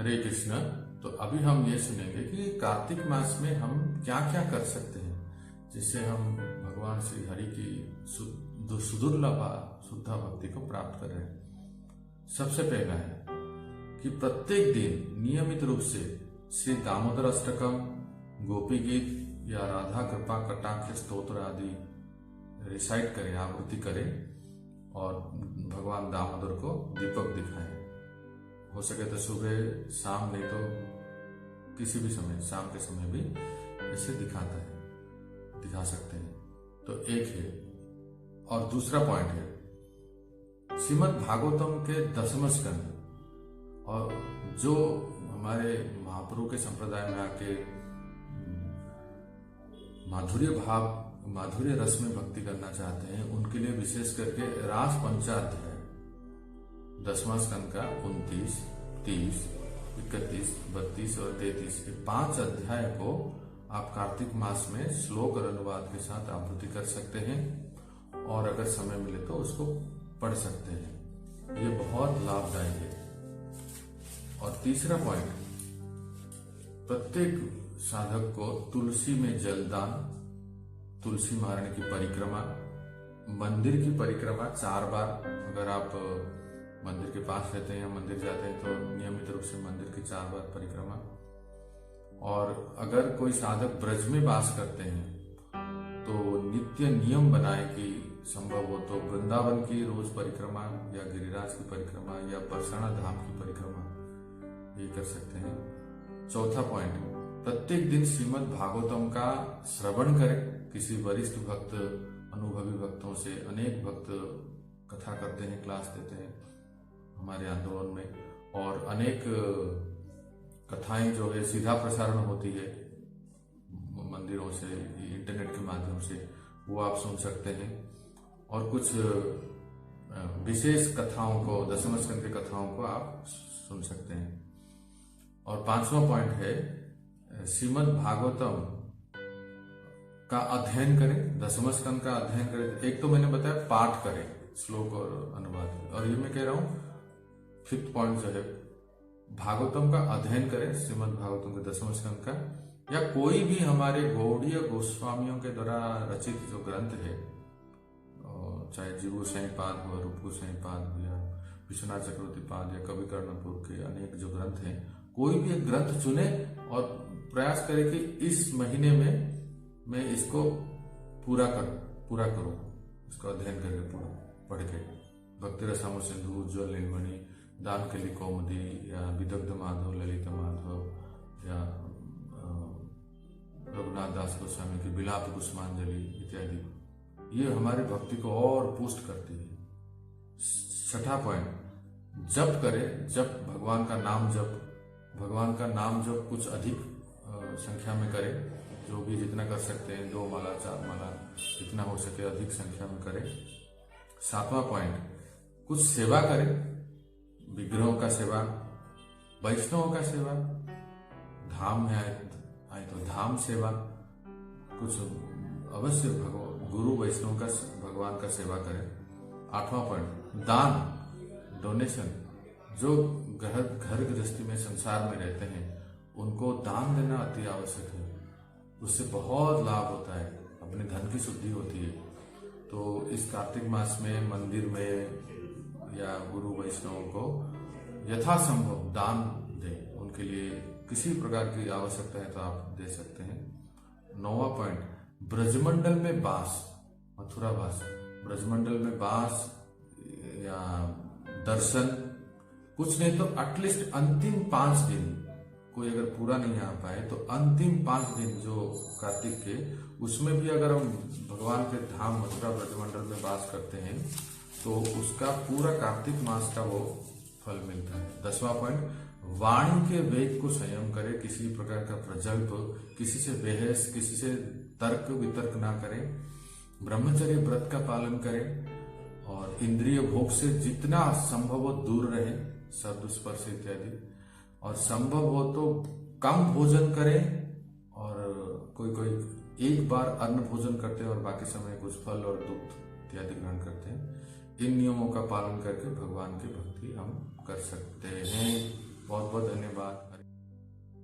हरे कृष्ण। तो अभी हम ये सुनेंगे कि कार्तिक मास में हम क्या क्या कर सकते हैं जिससे हम भगवान श्री हरि की सुदुर्लभ शुद्ध भक्ति को प्राप्त कर रहे हैं। सबसे पहला है कि प्रत्येक दिन नियमित रूप से श्री दामोदर अष्टकम, गोपी गीत या राधा कृपा कटाक्ष स्तोत्र आदि रिसाइट करें, आवृत्ति करें और भगवान दामोदर को दीपक दिखाएं। हो सके तो सुबह शाम, नहीं तो किसी भी समय, शाम के समय भी इसे दिखा सकते हैं। तो एक है। और दूसरा पॉइंट है श्रीमद् भागवतम के 10वें स्कंद, और जो हमारे महाप्रभु के संप्रदाय में आके माधुर्य रस में भक्ति करना चाहते हैं, उनके लिए विशेष करके रास पंचाध्याय 10वां स्कंद का 29, 30, 31, 32 और 33 के 5 अध्याय को आप कार्तिक मास में श्लोक और अनुवाद के साथ आवृत्ति कर सकते हैं, और अगर समय मिले तो उसको पढ़ सकते हैं। ये बहुत लाभदायक है। और तीसरा पॉइंट, प्रत्येक साधक को तुलसी में जलदान, तुलसी महारानी की परिक्रमा, मंदिर की परिक्रमा 4 बार, अगर आप मंदिर के पास रहते हैं या मंदिर जाते हैं तो नियमित रूप से मंदिर की 4 बार परिक्रमा। और अगर कोई साधक ब्रज में वास करते हैं तो नित्य नियम बनाए कि संभव हो तो वृंदावन की रोज परिक्रमा या गिरिराज की परिक्रमा या बरसाना धाम की परिक्रमा ये कर सकते हैं। चौथा पॉइंट, प्रत्येक दिन श्रीमद् भागवतम का श्रवण करें। किसी वरिष्ठ भक्त, अनुभवी भक्तों से, अनेक भक्त कथा करते हैं, क्लास देते हैं हमारे आंदोलन में, और अनेक कथाएं जो है सीधा प्रसारण होती है मंदिरों से, इंटरनेट के माध्यम से, वो आप सुन सकते हैं। और कुछ विशेष कथाओं को, 10वें स्कंद की कथाओं को आप सुन सकते हैं। और 5वां पॉइंट है श्रीमद् भागवतम का अध्ययन करें, 10वें स्कंद का अध्ययन करें। एक तो मैंने बताया पाठ करें, श्लोक और अनुवाद, और ये मैं कह रहा हूं 5th पॉइंट जो है भागवतम का अध्ययन करें, श्रीमद् भागवतम के 10वें स्कंद का, या कोई भी हमारे गौड़ीय गोस्वामियों के द्वारा रचित जो ग्रंथ है, चाहे जीव गोसाई पाद हो, रूप गोसाई पाद हो, या विश्वनाथ चक्रवर्ती पाद, या कवि कर्णपुर के अनेक जो ग्रंथ हैं, कोई भी एक ग्रंथ चुने और प्रयास करें कि इस महीने में मैं इसको पूरा करूं, इसको अध्ययन करके पूरा पढ़ के। भक्ति रसामो सिंधु, उज्ज्वल नीलमणि, दान केली कौमुदी, या विदग्ध माधव, ललित माधव, या रघुनाथ दास गोस्वामी की विलाप कुसुमांजलि इत्यादि, ये हमारी भक्ति को और पुष्ट करती है। 6ठा पॉइंट, जप करें, जप भगवान का नाम जप कुछ अधिक संख्या में करें, जो भी जितना कर सकते हैं, 2 माला 4 माला, जितना हो सके अधिक संख्या में करें। 7वां पॉइंट, कुछ सेवा करें, विग्रहों का सेवा, वैष्णवों का सेवा, धाम में आए तो धाम सेवा, कुछ अवश्य गुरु वैष्णव का, भगवान का सेवा करें। 8वां पॉइंट, दान, डोनेशन, जो घर गृहस्थी में संसार में रहते हैं उनको दान देना अति आवश्यक है। उससे बहुत लाभ होता है, अपने धन की शुद्धि होती है। तो इस कार्तिक मास में मंदिर में या गुरु वैष्णवों को यथासंभव दान दें, उनके लिए किसी प्रकार की आवश्यकता है तो आप दे सकते हैं। 9वां पॉइंट, ब्रजमंडल में वास, मथुरा वास, ब्रजमंडल में वास या दर्शन, कुछ नहीं तो एटलीस्ट अंतिम 5 दिन, कोई अगर पूरा नहीं आ पाए तो अंतिम 5 दिन जो कार्तिक के, उसमें भी अगर हम भगवान के धाम मथुरा ब्रजमंडल में वास करते हैं तो उसका पूरा कार्तिक मास का वो फल मिलता है। 10वां पॉइंट, वाणी के वेग को संयम करें, किसी प्रकार का प्रजल्प, किसी से बहस, किसी से तर्क वितर्क ना करें, ब्रह्मचर्य व्रत का पालन करें, और इंद्रिय भोग से जितना संभव हो दूर रहें, शब्द स्पर्श इत्यादि, और संभव हो तो कम भोजन करें, और कोई एक बार अन्न भोजन करते हैं और बाकी समय कुछ फल और दूध इत्यादि ग्रहण करते हैं। इन नियमों का पालन करके भगवान की भक्ति हम कर सकते हैं।